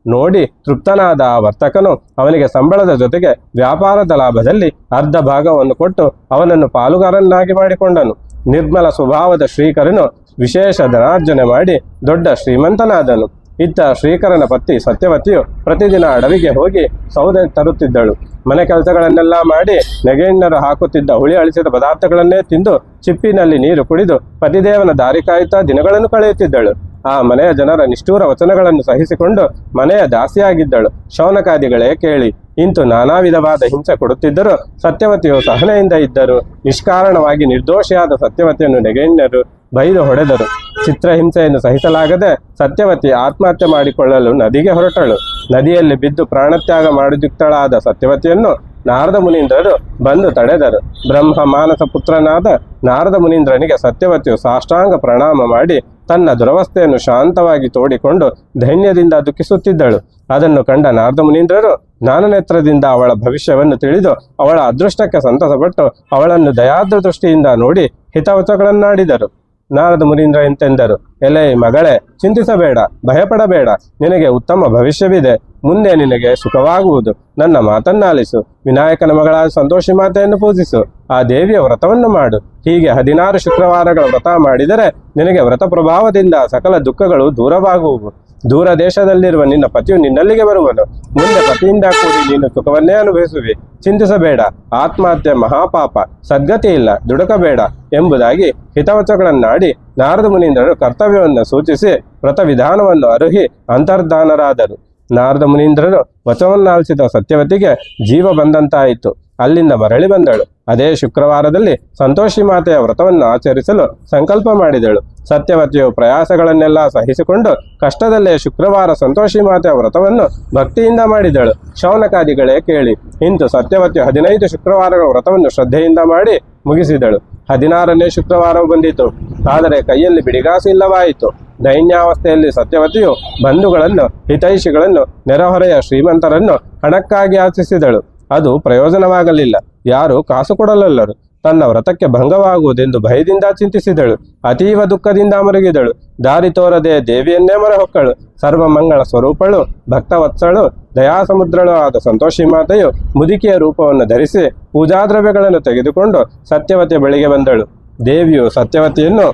ನೋಡಿ ತೃಪ್ತನಾದ ಆ ವರ್ತಕನು ಅವನಿಗೆ ಸಂಬಳದ ಜೊತೆಗೆ ವ್ಯಾಪಾರದ ಲಾಭದಲ್ಲಿ ಅರ್ಧ ಭಾಗವನ್ನು ಕೊಟ್ಟು ಅವನನ್ನು ಪಾಲುಗಾರನ್ನಾಗಿ ಮಾಡಿಕೊಂಡನು. ನಿರ್ಮಲ ಸ್ವಭಾವದ ಶ್ರೀಕರನು ವಿಶೇಷ ಧನಾರ್ಜನೆ ಮಾಡಿ ದೊಡ್ಡ ಶ್ರೀಮಂತನಾದನು. ಇತ್ತ ಶ್ರೀಕರನ ಪತ್ನಿ ಸತ್ಯವತಿಯು ಪ್ರತಿದಿನ ಅಡವಿಗೆ ಹೋಗಿ ಸೌದೆ ತರುತ್ತಿದ್ದಳು. ಮನೆ ಕೆಲಸಗಳನ್ನೆಲ್ಲ ಮಾಡಿ ನೆಗೆಣ್ಣರು ಹಾಕುತ್ತಿದ್ದ ಹುಳಿ ಅಳಿಸಿದ ಪದಾರ್ಥಗಳನ್ನೇ ತಿಂದು ಚಿಪ್ಪಿನಲ್ಲಿ ನೀರು ಕುಡಿದು ಪತಿದೇವನ ದಾರಿ ಕಾಯುತ್ತಾ ದಿನಗಳನ್ನು ಕಳೆಯುತ್ತಿದ್ದಳು. ಆ ಮನೆಯ ಜನರ ನಿಷ್ಠೂರ ವಚನಗಳನ್ನು ಸಹಿಸಿಕೊಂಡು ಮನೆಯ ದಾಸಿಯಾಗಿದ್ದಳು. ಶೌನಕಾದಿಗಳೇ ಕೇಳಿ. ಇಂತು ನಾನಾ ವಿಧವಾದ ಹಿಂಸೆ ಕೊಡುತ್ತಿದ್ದರೂ ಸತ್ಯವತಿಯು ಸಹನೆಯಿಂದ ಇದ್ದರು. ನಿಷ್ಕಾರಣವಾಗಿ ನಿರ್ದೋಷಿಯಾದ ಸತ್ಯವತಿಯನ್ನು ನೆಗೆಣ್ಣರು ಬೈದು ಹೊಡೆದರು. ಚಿತ್ರಹಿಂಸೆಯನ್ನು ಸಹಿಸಲಾಗದೆ ಸತ್ಯವತಿ ಆತ್ಮಹತ್ಯೆ ಮಾಡಿಕೊಳ್ಳಲು ನದಿಗೆ ಹೊರಟಳು. ನದಿಯಲ್ಲಿ ಬಿದ್ದು ಪ್ರಾಣತ್ಯಾಗ ಮಾಡಿದುಕ್ತಳಾದ ಸತ್ಯವತಿಯನ್ನು ನಾರದ ಮುನೀಂದ್ರರು ಬಂದು ತಡೆದರು. ಬ್ರಹ್ಮ ಮಾನಸ ಪುತ್ರನಾದ ನಾರದ ಮುನೀಂದ್ರನಿಗೆ ಸತ್ಯವತಿಯು ಸಾಷ್ಟಾಂಗ ಪ್ರಣಾಮ ಮಾಡಿ ತನ್ನ ದುರವಸ್ಥೆಯನ್ನು ಶಾಂತವಾಗಿ ತೋಡಿಕೊಂಡು ಧೈನ್ಯದಿಂದ ದುಃಖಿಸುತ್ತಿದ್ದಳು. ಅದನ್ನು ಕಂಡ ನಾರದ ಮುನೀಂದ್ರರು ಜ್ಞಾನನೇತ್ರದಿಂದ ಅವಳ ಭವಿಷ್ಯವನ್ನು ತಿಳಿದು ಅವಳ ಅದೃಷ್ಟಕ್ಕೆ ಸಂತಸಪಟ್ಟು ಅವಳನ್ನು ದಯಾರ್ದ್ರ ದೃಷ್ಟಿಯಿಂದ ನೋಡಿ ಹಿತವಚಗಳನ್ನಾಡಿದರು. ನಾರದ ಮುನೀಂದ್ರ ಎಂತೆಂದರು, ಎಲೆ ಮಗಳೇ, ಚಿಂತಿಸಬೇಡ, ಭಯಪಡಬೇಡ. ನಿನಗೆ ಉತ್ತಮ ಭವಿಷ್ಯವಿದೆ. ಮುಂದೆ ನಿನಗೆ ಸುಖವಾಗುವುದು. ನನ್ನ ಮಾತನ್ನಾಲಿಸು. ವಿನಾಯಕನ ಮಗಳಾದ ಸಂತೋಷಿ ಮಾತೆಯನ್ನು ಪೂಜಿಸು. ಆ ದೇವಿಯ ವ್ರತವನ್ನು ಮಾಡು. ಹೀಗೆ 16 ಶುಕ್ರವಾರಗಳ ವ್ರತ ಮಾಡಿದರೆ ನಿನಗೆ ವ್ರತ ಪ್ರಭಾವದಿಂದ ಸಕಲ ದುಃಖಗಳು ದೂರವಾಗುವು. ದೂರ ದೇಶದಲ್ಲಿರುವ ನಿನ್ನ ಪತಿಯು ನಿನ್ನಲ್ಲಿಗೆ ಬರುವನು. ಮುಂದೆ ಪತಿಯಿಂದ ಕೂಡಿ ನೀನು ಸುಖವನ್ನೇ ಅನುಭವಿಸುವಿ. ಚಿಂತಿಸಬೇಡ. ಆತ್ಮಹತ್ಯೆ ಮಹಾಪಾಪ, ಸದ್ಗತಿ ಇಲ್ಲ, ದುಡುಕಬೇಡ ಎಂಬುದಾಗಿ ಹಿತವಚಗಳನ್ನಾಡಿ ನಾರದ ಮುನೀಂದ್ರರು ಕರ್ತವ್ಯವನ್ನು ಸೂಚಿಸಿ ವ್ರತ ವಿಧಾನವನ್ನು ಅರುಹಿ ಅಂತರ್ಧಾನರಾದರು. ನಾರದ ಮುನೀಂದ್ರರು ವಚವನ್ನಾಲಿಸಿದ ಸತ್ಯವತಿಗೆ ಜೀವ ಬಂದಂತಾಯಿತು. ಅಲ್ಲಿಂದ ಮರಳಿ ಬಂದಳು. ಅದೇ ಶುಕ್ರವಾರದಲ್ಲಿ ಸಂತೋಷಿ ಮಾತೆಯ ವ್ರತವನ್ನು ಆಚರಿಸಲು ಸಂಕಲ್ಪ ಮಾಡಿದಳು. ಸತ್ಯವತಿಯು ಪ್ರಯಾಸಗಳನ್ನೆಲ್ಲ ಸಹಿಸಿಕೊಂಡು ಕಷ್ಟದಲ್ಲೇ ಶುಕ್ರವಾರ ಸಂತೋಷಿ ಮಾತೆಯ ವ್ರತವನ್ನು ಭಕ್ತಿಯಿಂದ ಮಾಡಿದಳು. ಶೌನಕಾದಿಗಳೇ ಕೇಳಿ. ಇಂತು ಸತ್ಯವತಿಯು 15 ಶುಕ್ರವಾರಗಳ ವ್ರತವನ್ನು ಶ್ರದ್ಧೆಯಿಂದ ಮಾಡಿ ಮುಗಿಸಿದಳು. 16ನೇ ಶುಕ್ರವಾರವು ಬಂದಿತು. ಆದರೆ ಕೈಯಲ್ಲಿ ಬಿಡಿಗಾಸು ಇಲ್ಲವಾಯಿತು. ದೈನ್ಯಾವಸ್ಥೆಯಲ್ಲಿ ಸತ್ಯವತಿಯು ಬಂಧುಗಳನ್ನು, ಹಿತೈಷಿಗಳನ್ನು, ನೆರೆಹೊರೆಯ ಶ್ರೀಮಂತರನ್ನು ಹಣಕ್ಕಾಗಿ ಯಾಚಿಸಿದಳು. ಅದು ಪ್ರಯೋಜನವಾಗಲಿಲ್ಲ. ಯಾರು ಕಾಸು ಕೊಡಲಲ್ಲರು. ತನ್ನ ವ್ರತಕ್ಕೆ ಭಂಗವಾಗುವುದೆಂದು ಭಯದಿಂದ ಚಿಂತಿಸಿದಳು. ಅತೀವ ದುಃಖದಿಂದ ಮರುಗಿದಳು. ದಾರಿ ತೋರದೆ ದೇವಿಯನ್ನೇ ಮೊರೆಹೊಕ್ಕಳು. ಸರ್ವಮಂಗಳ ಸ್ವರೂಪಳು, ಭಕ್ತವತ್ಸಳು, ದಯಾಸಮುದ್ರಳು ಆದ ಸಂತೋಷಿ ಮಾತೆಯು ಮುದುಕಿಯ ರೂಪವನ್ನು ಧರಿಸಿ ಪೂಜಾದ್ರವ್ಯಗಳನ್ನು ತೆಗೆದುಕೊಂಡು ಸತ್ಯವತಿಯ ಬಳಿಗೆ ಬಂದಳು. ದೇವಿಯು ಸತ್ಯವತಿಯನ್ನು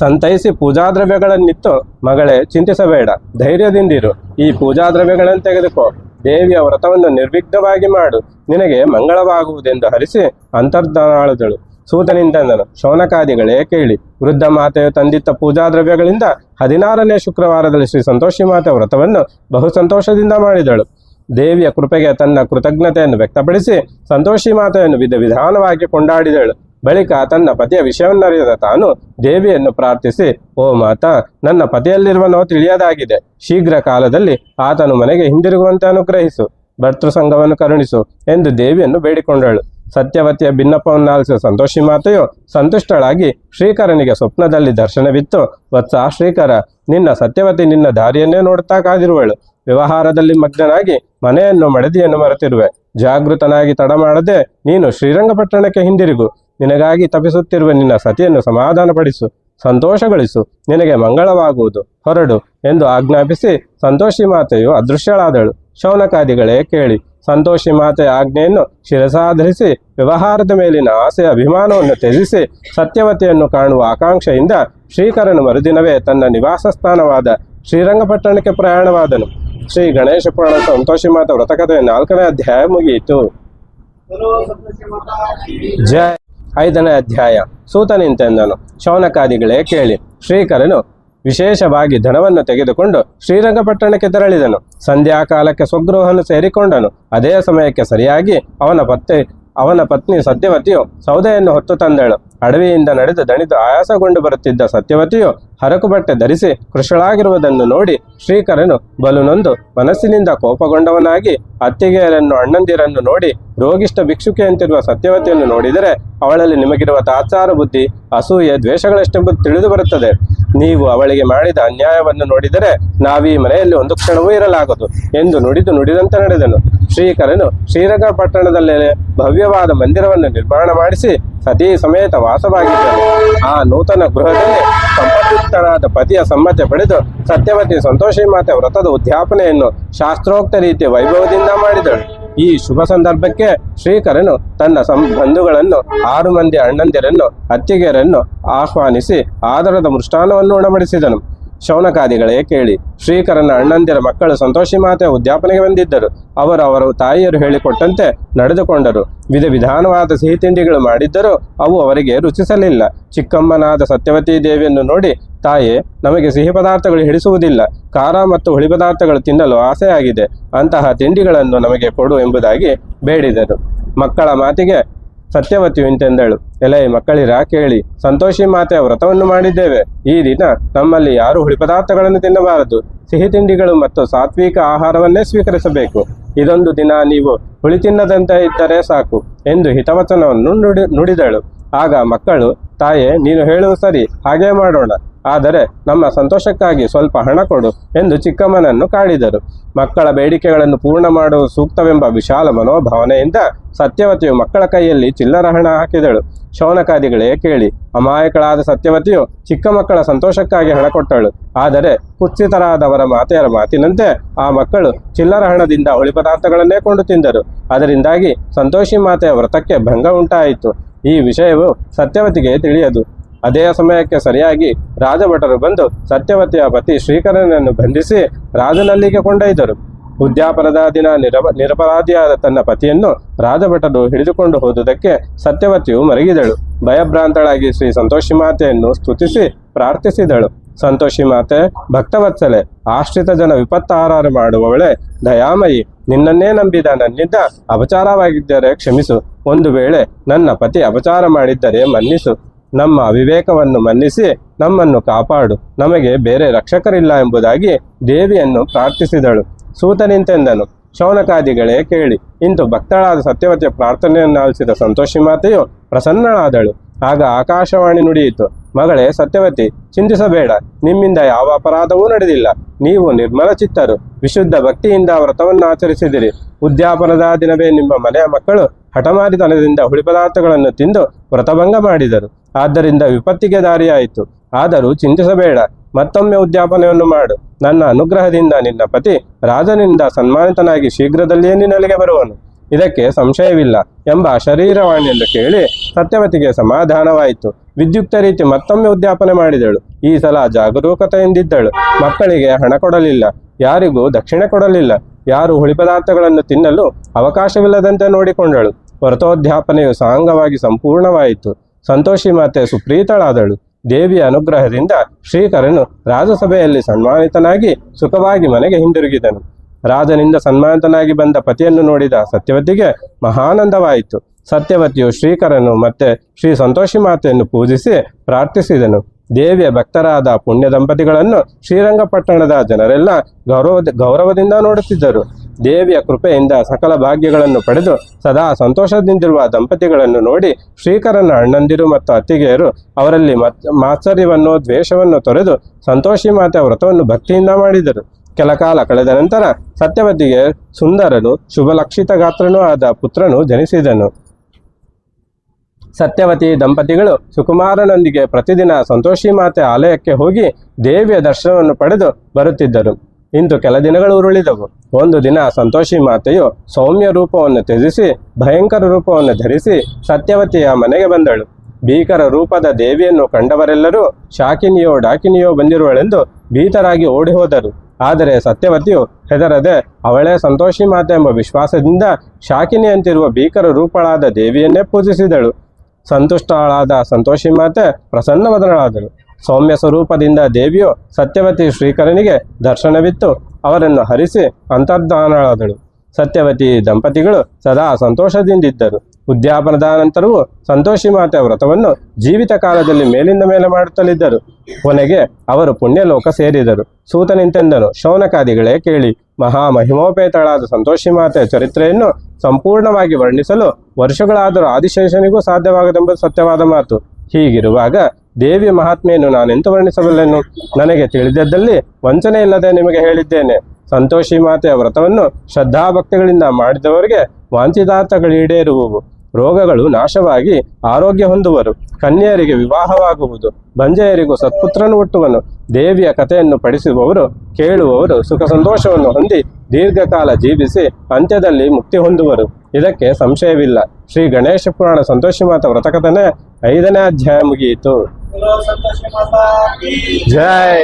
ಸಂತೈಸಿ ಪೂಜಾದ್ರವ್ಯಗಳನ್ನಿತ್ತು, ಮಗಳೇ, ಚಿಂತಿಸಬೇಡ, ಧೈರ್ಯದಿಂದಿರು. ಈ ಪೂಜಾದ್ರವ್ಯಗಳನ್ನು ತೆಗೆದುಕೋ. ದೇವಿಯ ವ್ರತವನ್ನು ನಿರ್ವಿಘ್ನವಾಗಿ ಮಾಡು. ನಿನಗೆ ಮಂಗಳವಾಗುವುದೆಂದು ಹರಿಸಿ ಅಂತರ್ಧಾನಾಳದಳು. ಸೂತನಿಂದನು, ಶೌನಕಾದಿಗಳೇ ಕೇಳಿ. ವೃದ್ಧ ಮಾತೆಯು ತಂದಿತ್ತ ಪೂಜಾದ್ರವ್ಯಗಳಿಂದ 16ನೇ ಶುಕ್ರವಾರದಲ್ಲಿ ಶ್ರೀ ಸಂತೋಷಿ ಮಾತೆಯ ವ್ರತವನ್ನು ಬಹು ಸಂತೋಷದಿಂದ ಮಾಡಿದಳು. ದೇವಿಯ ಕೃಪೆಗೆ ತನ್ನ ಕೃತಜ್ಞತೆಯನ್ನು ವ್ಯಕ್ತಪಡಿಸಿ ಸಂತೋಷಿ ಮಾತೆಯನ್ನು ವಿಧಾನವಾಗಿ ಕೊಂಡಾಡಿದಳು. ಬಳಿಕ ತನ್ನ ಪತಿಯ ವಿಷಯವನ್ನರಿಯದ ತಾನು ದೇವಿಯನ್ನು ಪ್ರಾರ್ಥಿಸಿ, ಓ ಮಾತಾ, ನನ್ನ ಪತಿಯಲ್ಲಿರುವನೋ ತಿಳಿಯದಾಗಿದೆ. ಶೀಘ್ರ ಕಾಲದಲ್ಲಿ ಆತನು ಮನೆಗೆ ಹಿಂದಿರುಗುವಂತೆ ಅನುಗ್ರಹಿಸು. ಭರ್ತೃಸಂಗವನ್ನು ಕರುಣಿಸು ಎಂದು ದೇವಿಯನ್ನು ಬೇಡಿಕೊಂಡಳು. ಸತ್ಯವತಿಯ ಭಿನ್ನಪವನ್ನಾಲಿಸಿದ ಸಂತೋಷಿ ಮಾತೆಯು ಸಂತುಷ್ಟಳಾಗಿ ಶ್ರೀಕರನಿಗೆ ಸ್ವಪ್ನದಲ್ಲಿ ದರ್ಶನವಿತ್ತು. ವತ್ಸ ಶ್ರೀಕರ, ನಿನ್ನ ಸತ್ಯವತಿ ನಿನ್ನ ದಾರಿಯನ್ನೇ ನೋಡುತ್ತಾ ಕಾದಿರುವಳು. ವ್ಯವಹಾರದಲ್ಲಿ ಮಗ್ನನಾಗಿ ಮನೆಯನ್ನು ಮಡದಿಯನ್ನು ಮರೆತಿರುವೆ. ಜಾಗೃತನಾಗಿ ತಡ ಮಾಡದೆ ನೀನು ಶ್ರೀರಂಗಪಟ್ಟಣಕ್ಕೆ ಹಿಂದಿರುಗು. ನಿನಗಾಗಿ ತಪಿಸುತ್ತಿರುವ ನಿನ್ನ ಸತಿಯನ್ನು ಸಮಾಧಾನಪಡಿಸು, ಸಂತೋಷಗೊಳಿಸು. ನಿನಗೆ ಮಂಗಳವಾಗುವುದು. ಹೊರಡು ಎಂದು ಆಜ್ಞಾಪಿಸಿ ಸಂತೋಷಿ ಮಾತೆಯು ಅದೃಶ್ಯಳಾದಳು. ಶೌನಕಾದಿಗಳೇ ಕೇಳಿ. ಸಂತೋಷಿ ಮಾತೆಯ ಆಜ್ಞೆಯನ್ನು ಶಿರಸಾಧರಿಸಿ ವ್ಯವಹಾರದ ಮೇಲಿನ ಆಸೆ ಅಭಿಮಾನವನ್ನು ತ್ಯಜಿಸಿ ಸತ್ಯವತಿಯನ್ನು ಕಾಣುವ ಆಕಾಂಕ್ಷೆಯಿಂದ ಶ್ರೀಕರನು ಮರುದಿನವೇ ತನ್ನ ನಿವಾಸ ಸ್ಥಾನವಾದ ಶ್ರೀರಂಗಪಟ್ಟಣಕ್ಕೆ ಪ್ರಯಾಣವಾದನು. ಶ್ರೀ ಗಣೇಶ ಪುರಾಣ ಸಂತೋಷಿ ಮಾತೆ ವ್ರತಕಥೆಯ 4ನೇ ಅಧ್ಯಾಯ ಮುಗಿಯಿತು. ಜಯ. 5ನೇ ಅಧ್ಯಾಯ. ಸೂತನಿಂತೆಂದನು, ಶೌನಕಾದಿಗಳೇ ಕೇಳಿ. ಶ್ರೀಕರನು ವಿಶೇಷವಾಗಿ ಧನವನ್ನು ತೆಗೆದುಕೊಂಡು ಶ್ರೀರಂಗಪಟ್ಟಣಕ್ಕೆ ತೆರಳಿದನು. ಸಂಧ್ಯಾಕಾಲಕ್ಕೆ ಸ್ವಗೃಹವನ್ನು ಸೇರಿಕೊಂಡನು. ಅದೇ ಸಮಯಕ್ಕೆ ಸರಿಯಾಗಿ ಅವನ ಪತ್ನಿ ಸತ್ಯವತಿಯು ಸೌದೆಯನ್ನು ಹೊತ್ತು ತಂದಳು. ಅಡವಿಯಿಂದ ನಡೆದು ದಣಿದು ಆಯಾಸಗೊಂಡು ಬರುತ್ತಿದ್ದ ಸತ್ಯವತಿಯು ಹರಕು ಬಟ್ಟೆ ಧರಿಸಿ ಕೃಶಳಾಗಿರುವುದನ್ನು ನೋಡಿ ಶ್ರೀಕರನು ಬಲುನೊಂದು ಮನಸ್ಸಿನಿಂದ ಕೋಪಗೊಂಡವನಾಗಿ ಅತ್ತಿಗೆಯರನ್ನು ಅಣ್ಣಂದಿರನ್ನು ನೋಡಿ, ರೋಗಿಷ್ಠ ಭಿಕ್ಷುಕೆಯಂತಿರುವ ಸತ್ಯವತಿಯನ್ನು ನೋಡಿದರೆ ಅವಳಲ್ಲಿ ನಿಮಗಿರುವ ತಾತ್ಸಾರ ಬುದ್ಧಿ, ಅಸೂಯೆ, ದ್ವೇಷಗಳೆಷ್ಟೆಂಬುದು ತಿಳಿದು ಬರುತ್ತದೆ. ನೀವು ಅವಳಿಗೆ ಮಾಡಿದ ಅನ್ಯಾಯವನ್ನು ನೋಡಿದರೆ ನಾವೀ ಮನೆಯಲ್ಲಿ ಒಂದು ಕ್ಷಣವೂ ಇರಲಾಗದು ಎಂದು ನುಡಿದಂತೆ ನಡೆದನು. ಶ್ರೀಕರನು ಶ್ರೀರಂಗಪಟ್ಟಣದಲ್ಲೇ ಭವ್ಯವಾದ ಮಂದಿರವನ್ನು ನಿರ್ಮಾಣ ಮಾಡಿಸಿ ಸತೀ ಸಮೇತ ವಾಸವಾಗಿದ್ದನು. ಆ ನೂತನ ಗೃಹದಲ್ಲಿ ಸಂಪತ್ಯುಕ್ತನಾದ ಪತಿಯ ಸಮ್ಮತಿ ಪಡೆದು ಸತ್ಯವತಿ ಸಂತೋಷಿ ಮಾತೆ ವ್ರತದ ಉದ್ಯಾಪನೆಯನ್ನು ಶಾಸ್ತ್ರೋಕ್ತ ರೀತಿಯ ವೈಭವದಿಂದ ಮಾಡಿದಳು. ಈ ಶುಭ ಸಂದರ್ಭಕ್ಕೆ ಶ್ರೀಕರನು ತನ್ನ ಬಂಧುಗಳನ್ನು 6 ಮಂದಿ ಅಣ್ಣಂದಿರನ್ನು ಅತ್ತಿಗೆಯರನ್ನು ಆಹ್ವಾನಿಸಿ ಆದರದ ಮೃಷ್ಟಾನ್ನವನ್ನು ಉಣಬಡಿಸಿದನು. ಶೌನಕಾದಿಗಳೇ ಕೇಳಿ. ಶ್ರೀಕರನ ಅಣ್ಣಂದಿರ ಮಕ್ಕಳು ಸಂತೋಷಿ ಮಾತೆಯ ಉದ್ಯಾಪನೆಗೆ ಬಂದಿದ್ದರು. ಅವರ ತಾಯಿಯರು ಹೇಳಿಕೊಟ್ಟಂತೆ ನಡೆದುಕೊಂಡರು. ವಿಧವಾದ ಸಿಹಿ ತಿಂಡಿಗಳು ಮಾಡಿದ್ದರೂ ಅವು ಅವರಿಗೆ ರುಚಿಸಲಿಲ್ಲ. ಚಿಕ್ಕಮ್ಮನಾದ ಸತ್ಯವತೀ ದೇವಿಯನ್ನು ನೋಡಿ, ತಾಯೇ, ನಮಗೆ ಸಿಹಿ ಪದಾರ್ಥಗಳು ಹಿಡಿಸುವುದಿಲ್ಲ. ಖಾರ ಮತ್ತು ಹುಳಿ ಪದಾರ್ಥಗಳು ತಿನ್ನಲು ಆಸೆಯಾಗಿದೆ. ಅಂತಹ ತಿಂಡಿಗಳನ್ನು ನಮಗೆ ಕೊಡು ಎಂಬುದಾಗಿ ಬೇಡಿದರು. ಮಕ್ಕಳ ಮಾತಿಗೆ ಸತ್ಯವತಿಯು ಇಂತೆಂದಳು, ಎಲೈ ಮಕ್ಕಳಿರ ಕೇಳಿ. ಸಂತೋಷಿ ಮಾತೆಯ ವ್ರತವನ್ನು ಮಾಡಿದ್ದೇವೆ. ಈ ದಿನ ನಮ್ಮಲ್ಲಿ ಯಾರು ಹುಳಿ ಪದಾರ್ಥಗಳನ್ನು ತಿನ್ನಬಾರದು. ಸಿಹಿ ತಿಂಡಿಗಳು ಮತ್ತು ಸಾತ್ವಿಕ ಆಹಾರವನ್ನೇ ಸ್ವೀಕರಿಸಬೇಕು. ಇದೊಂದು ದಿನ ನೀವು ಹುಳಿ ತಿನ್ನದಂತೆ ಇದ್ದರೆ ಸಾಕು ಎಂದು ಹಿತವಚನವನ್ನು ನುಡಿದಳು. ಆಗ ಮಕ್ಕಳು, ತಾಯೇ, ನೀನು ಹೇಳುವುದು ಸರಿ, ಹಾಗೇ ಮಾಡೋಣ. ಆದರೆ ನಮ್ಮ ಸಂತೋಷಕ್ಕಾಗಿ ಸ್ವಲ್ಪ ಹಣ ಕೊಡು ಎಂದು ಚಿಕ್ಕಮ್ಮನನ್ನು ಕಾಡಿದರು. ಮಕ್ಕಳ ಬೇಡಿಕೆಗಳನ್ನು ಪೂರ್ಣ ಮಾಡುವುದು ಸೂಕ್ತವೆಂಬ ವಿಶಾಲ ಮನೋಭಾವನೆಯಿಂದ ಸತ್ಯವತಿಯು ಮಕ್ಕಳ ಕೈಯಲ್ಲಿ ಚಿಲ್ಲರ ಹಣ ಹಾಕಿದಳು. ಶೌನಕಾದಿಗಳೇ ಕೇಳಿ. ಅಮಾಯಕಳಾದ ಸತ್ಯವತಿಯು ಚಿಕ್ಕ ಮಕ್ಕಳ ಸಂತೋಷಕ್ಕಾಗಿ ಹಣ ಕೊಟ್ಟಳು. ಆದರೆ ಕುತ್ಸಿತರಾದವರ ಮಾತೆಯರ ಮಾತಿನಂತೆ ಆ ಮಕ್ಕಳು ಚಿಲ್ಲರ ಹಣದಿಂದ ಹುಳಿ ಪದಾರ್ಥಗಳನ್ನೇ ಕೊಂಡು ತಿಂದರು. ಅದರಿಂದಾಗಿ ಸಂತೋಷಿ ಮಾತೆಯ ವ್ರತಕ್ಕೆ ಭಂಗ ಉಂಟಾಯಿತು. ಈ ವಿಷಯವು ಸತ್ಯವತಿಗೆ ತಿಳಿಯದು. ಅದೇ ಸಮಯಕ್ಕೆ ಸರಿಯಾಗಿ ರಾಜಭಟರು ಬಂದು ಸತ್ಯವತಿಯ ಪತಿ ಶ್ರೀಕರನನ್ನು ಬಂಧಿಸಿ ರಾಜನಲ್ಲಿಗೆ ಕೊಂಡೊಯ್ದರು. ಉದ್ಯಾಪನದ ದಿನ ನಿರಪರಾಧಿಯಾದ ತನ್ನ ಪತಿಯನ್ನು ರಾಜಭಟರು ಹಿಡಿದುಕೊಂಡು ಹೋದುದಕ್ಕೆ ಸತ್ಯವತಿಯು ಮರಗಿದಳು. ಭಯಭ್ರಾಂತಳಾಗಿ ಶ್ರೀ ಸಂತೋಷಿ ಮಾತೆಯನ್ನು ಸ್ತುತಿಸಿ ಪ್ರಾರ್ಥಿಸಿದಳು. ಸಂತೋಷಿ ಮಾತೆ, ಭಕ್ತವತ್ಸಲೆ, ಆಶ್ರಿತ ಜನ ವಿಪತ್ತಾಹಾರ ಮಾಡುವವಳೆ, ದಯಾಮಯಿ, ನಿನ್ನನ್ನೇ ನಂಬಿದ ನನ್ನಿಂದ ಅಪಚಾರವಾಗಿದ್ದರೆ ಕ್ಷಮಿಸು. ಒಂದು ವೇಳೆ ನನ್ನ ಪತಿ ಅಪಚಾರ ಮಾಡಿದ್ದರೆ ಮನ್ನಿಸು. ನಮ್ಮ ಅವಿವೇಕವನ್ನು ಮನ್ನಿಸಿ ನಮ್ಮನ್ನು ಕಾಪಾಡು. ನಮಗೆ ಬೇರೆ ರಕ್ಷಕರಿಲ್ಲ ಎಂಬುದಾಗಿ ದೇವಿಯನ್ನು ಪ್ರಾರ್ಥಿಸಿದಳು. ಸೂತನಿಂತೆಂದನು, ಶೌನಕಾದಿಗಳೇ ಕೇಳಿ. ಇಂದು ಭಕ್ತಳಾದ ಸತ್ಯವತಿಯ ಪ್ರಾರ್ಥನೆಯನ್ನು ಆಲಿಸಿದ ಸಂತೋಷಿ ಮಾತೆಯು ಪ್ರಸನ್ನಳಾದಳು. ಆಗ ಆಕಾಶವಾಣಿ ನುಡಿಯಿತು, ಮಗಳೇ ಸತ್ಯವತಿ, ಚಿಂತಿಸಬೇಡ. ನಿಮ್ಮಿಂದ ಯಾವ ಅಪರಾಧವೂ ನಡೆದಿಲ್ಲ. ನೀವು ನಿರ್ಮಲ ಚಿತ್ತರು, ವಿಶುದ್ಧ ಭಕ್ತಿಯಿಂದ ವ್ರತವನ್ನು ಆಚರಿಸಿದಿರಿ. ಉದ್ಯಾಪನದ ದಿನವೇ ನಿಮ್ಮ ಮನೆಯ ಮಕ್ಕಳು ಹಠಮಾರಿತನದಿಂದ ಹುಳಿ ಪದಾರ್ಥಗಳನ್ನು ತಿಂದು ವ್ರತಭಂಗ ಮಾಡಿದರು. ಆದ್ದರಿಂದ ವಿಪತ್ತಿಗೆ ದಾರಿಯಾಯಿತು. ಆದರೂ ಚಿಂತಿಸಬೇಡ, ಮತ್ತೊಮ್ಮೆ ಉದ್ಯಾಪನೆಯನ್ನು ಮಾಡು. ನನ್ನ ಅನುಗ್ರಹದಿಂದ ನಿನ್ನ ಪತಿ ರಾಜನಿಂದ ಸನ್ಮಾನಿತನಾಗಿ ಶೀಘ್ರದಲ್ಲಿಯೇ ನಿನ್ನಲ್ಲಿಗೆ ಬರುವನು. ಇದಕ್ಕೆ ಸಂಶಯವಿಲ್ಲ ಎಂಬ ಶರೀರವಾಣಿಯನ್ನು ಕೇಳಿ ಸತ್ಯವತಿಗೆ ಸಮಾಧಾನವಾಯಿತು. ವಿದ್ಯುಕ್ತ ರೀತಿ ಮತ್ತೊಮ್ಮೆ ಉದ್ಯಾಪನೆ ಮಾಡಿದಳು. ಈ ಸಲ ಜಾಗರೂಕತೆಯಿಂದಿದ್ದಳು. ಮಕ್ಕಳಿಗೆ ಹಣ ಕೊಡಲಿಲ್ಲ, ಯಾರಿಗೂ ದಕ್ಷಿಣೆ ಕೊಡಲಿಲ್ಲ. ಯಾರು ಹುಳಿ ಪದಾರ್ಥಗಳನ್ನು ತಿನ್ನಲು ಅವಕಾಶವಿಲ್ಲದಂತೆ ನೋಡಿಕೊಂಡಳು. ವ್ರತೋದ್ಯಾಪನೆಯು ಸಾಂಗವಾಗಿ ಸಂಪೂರ್ಣವಾಯಿತು. ಸಂತೋಷಿ ಮಾತೆ ಸುಪ್ರೀತಳಾದಳು. ದೇವಿಯ ಅನುಗ್ರಹದಿಂದ ಶ್ರೀಕರನು ರಾಜಸಭೆಯಲ್ಲಿ ಸನ್ಮಾನಿತನಾಗಿ ಸುಖವಾಗಿ ಮನೆಗೆ ಹಿಂದಿರುಗಿದನು. ರಾಜನಿಂದ ಸನ್ಮಾನಿತನಾಗಿ ಬಂದ ಪತಿಯನ್ನು ನೋಡಿದ ಸತ್ಯವತಿಗೆ ಮಹಾನಂದವಾಯಿತು. ಸತ್ಯವತಿಯು ಶ್ರೀಕರನು ಮತ್ತೆ ಶ್ರೀ ಸಂತೋಷಿ ಮಾತೆಯನ್ನು ಪೂಜಿಸಿ ಪ್ರಾರ್ಥಿಸಿದನು. ದೇವಿಯ ಭಕ್ತರಾದ ಪುಣ್ಯ ದಂಪತಿಗಳನ್ನು ಶ್ರೀರಂಗಪಟ್ಟಣದ ಜನರೆಲ್ಲ ಗೌರವದಿಂದ ನೋಡುತ್ತಿದ್ದರು. ದೇವಿಯ ಕೃಪೆಯಿಂದ ಸಕಲ ಭಾಗ್ಯಗಳನ್ನು ಪಡೆದು ಸದಾ ಸಂತೋಷದಿಂದಿರುವ ದಂಪತಿಗಳನ್ನು ನೋಡಿ ಶ್ರೀಕರನ ಅಣ್ಣಂದಿರು ಮತ್ತು ಅತ್ತಿಗೆಯರು ಅವರಲ್ಲಿ ಮಾತ್ಸರ್ಯವನ್ನು ದ್ವೇಷವನ್ನು ತೊರೆದು ಸಂತೋಷಿ ಮಾತೆಯ ವ್ರತವನ್ನು ಭಕ್ತಿಯಿಂದ ಮಾಡಿದರು. ಕೆಲಕಾಲ ಕಳೆದ ನಂತರ ಸತ್ಯವತಿಗೆ ಸುಂದರನು ಶುಭಲಕ್ಷಿತ ಗಾತ್ರನೂ ಆದ ಪುತ್ರನು ಜನಿಸಿದನು. ಸತ್ಯವತಿ ದಂಪತಿಗಳು ಸುಕುಮಾರನೊಂದಿಗೆ ಪ್ರತಿದಿನ ಸಂತೋಷಿ ಮಾತೆ ಆಲಯಕ್ಕೆ ಹೋಗಿ ದೇವಿಯ ದರ್ಶನವನ್ನು ಪಡೆದು ಬರುತ್ತಿದ್ದರು. ಇಂದು ಕೆಲ ದಿನಗಳು ಉರುಳಿದವು. ಒಂದು ದಿನ ಸಂತೋಷಿ ಮಾತೆಯು ಸೌಮ್ಯ ರೂಪವನ್ನು ತ್ಯಜಿಸಿ ಭಯಂಕರ ರೂಪವನ್ನು ಧರಿಸಿ ಸತ್ಯವತಿಯ ಮನೆಗೆ ಬಂದಳು. ಭೀಕರ ರೂಪದ ದೇವಿಯನ್ನು ಕಂಡವರೆಲ್ಲರೂ ಶಾಕಿನಿಯೋ ಡಾಕಿನಿಯೋ ಬಂದಿರುವಳೆಂದು ಭೀತರಾಗಿ ಓಡಿ ಹೋದರು. ಆದರೆ ಸತ್ಯವತಿಯು ಹೆದರದೆ ಅವಳೇ ಸಂತೋಷಿ ಮಾತೆ ಎಂಬ ವಿಶ್ವಾಸದಿಂದ ಶಾಕಿನಿಯಂತಿರುವ ಭೀಕರ ರೂಪಳಾದ ದೇವಿಯನ್ನೇ ಪೂಜಿಸಿದಳು. ಸಂತುಷ್ಟಳಾದ ಸಂತೋಷಿ ಮಾತೆ ಪ್ರಸನ್ನವದನಳಾದಳು. ಸೌಮ್ಯ ಸ್ವರೂಪದಿಂದ ದೇವಿಯು ಸತ್ಯವತಿ ಶ್ರೀಕರನಿಗೆ ದರ್ಶನವಿತ್ತು ಅವರನ್ನು ಹರಿಸಿ ಅಂತರ್ಧಾನಳಾದಳು. ಸತ್ಯವತಿ ದಂಪತಿಗಳು ಸದಾ ಸಂತೋಷದಿಂದಿದ್ದರು. ಉದ್ಯಾಪನದ ನಂತರವೂ ಸಂತೋಷಿ ಮಾತೆಯ ವ್ರತವನ್ನು ಜೀವಿತ ಕಾಲದಲ್ಲಿ ಮೇಲಿಂದ ಮೇಲೆ ಮಾಡುತ್ತಲಿದ್ದರು. ಕೊನೆಗೆ ಅವರು ಪುಣ್ಯಲೋಕ ಸೇರಿದರು. ಸೂತನಿಂತೆಂದನು, ಶೌನಕಾದಿಗಳೇ ಕೇಳಿ, ಮಹಾಮಹಿಮೋಪೇತಳಾದ ಸಂತೋಷಿ ಮಾತೆಯ ಚರಿತ್ರೆಯನ್ನು ಸಂಪೂರ್ಣವಾಗಿ ವರ್ಣಿಸಲು ವರ್ಷಗಳಾದರೂ ಆದಿಶೇಷನಿಗೂ ಸಾಧ್ಯವಾಗದೆಂಬುದು ಸತ್ಯವಾದ ಮಾತು. ಹೀಗಿರುವಾಗ ದೇವಿಯ ಮಹಾತ್ಮೆಯನ್ನು ನಾನೆಂತು ವರ್ಣಿಸಬಲ್ಲೆನು? ನನಗೆ ತಿಳಿದದ್ದಲ್ಲಿ ವಂಚನೆ ಇಲ್ಲದೆ ನಿಮಗೆ ಹೇಳಿದ್ದೇನೆ. ಸಂತೋಷಿ ಮಾತೆಯ ವ್ರತವನ್ನು ಶ್ರದ್ಧಾಭಕ್ತಿಗಳಿಂದ ಮಾಡಿದವರಿಗೆ ವಾಂಛಿತಾರ್ಥಗಳೀಡೇರುವುವು, ರೋಗಗಳು ನಾಶವಾಗಿ ಆರೋಗ್ಯ ಹೊಂದುವರು, ಕನ್ಯೆಯರಿಗೆ ವಿವಾಹವಾಗುವುದು, ಬಂಜೆಯರಿಗೂ ಸತ್ಪುತ್ರನು ಹುಟ್ಟುವನು. ದೇವಿಯ ಕಥೆಯನ್ನು ಪಡಿಸುವವರು ಕೇಳುವವರು ಸುಖ ಸಂತೋಷವನ್ನು ಹೊಂದಿ ದೀರ್ಘಕಾಲ ಜೀವಿಸಿ ಅಂತ್ಯದಲ್ಲಿ ಮುಕ್ತಿ ಹೊಂದುವರು. ಇದಕ್ಕೆ ಸಂಶಯವಿಲ್ಲ. ಶ್ರೀ ಗಣೇಶ ಪುರಾಣ ಸಂತೋಷಿ ಮಾತಾ ವ್ರತಕಥನೆ 5ನೇ ಅಧ್ಯಾಯ ಮುಗಿಯಿತು. ಜೈ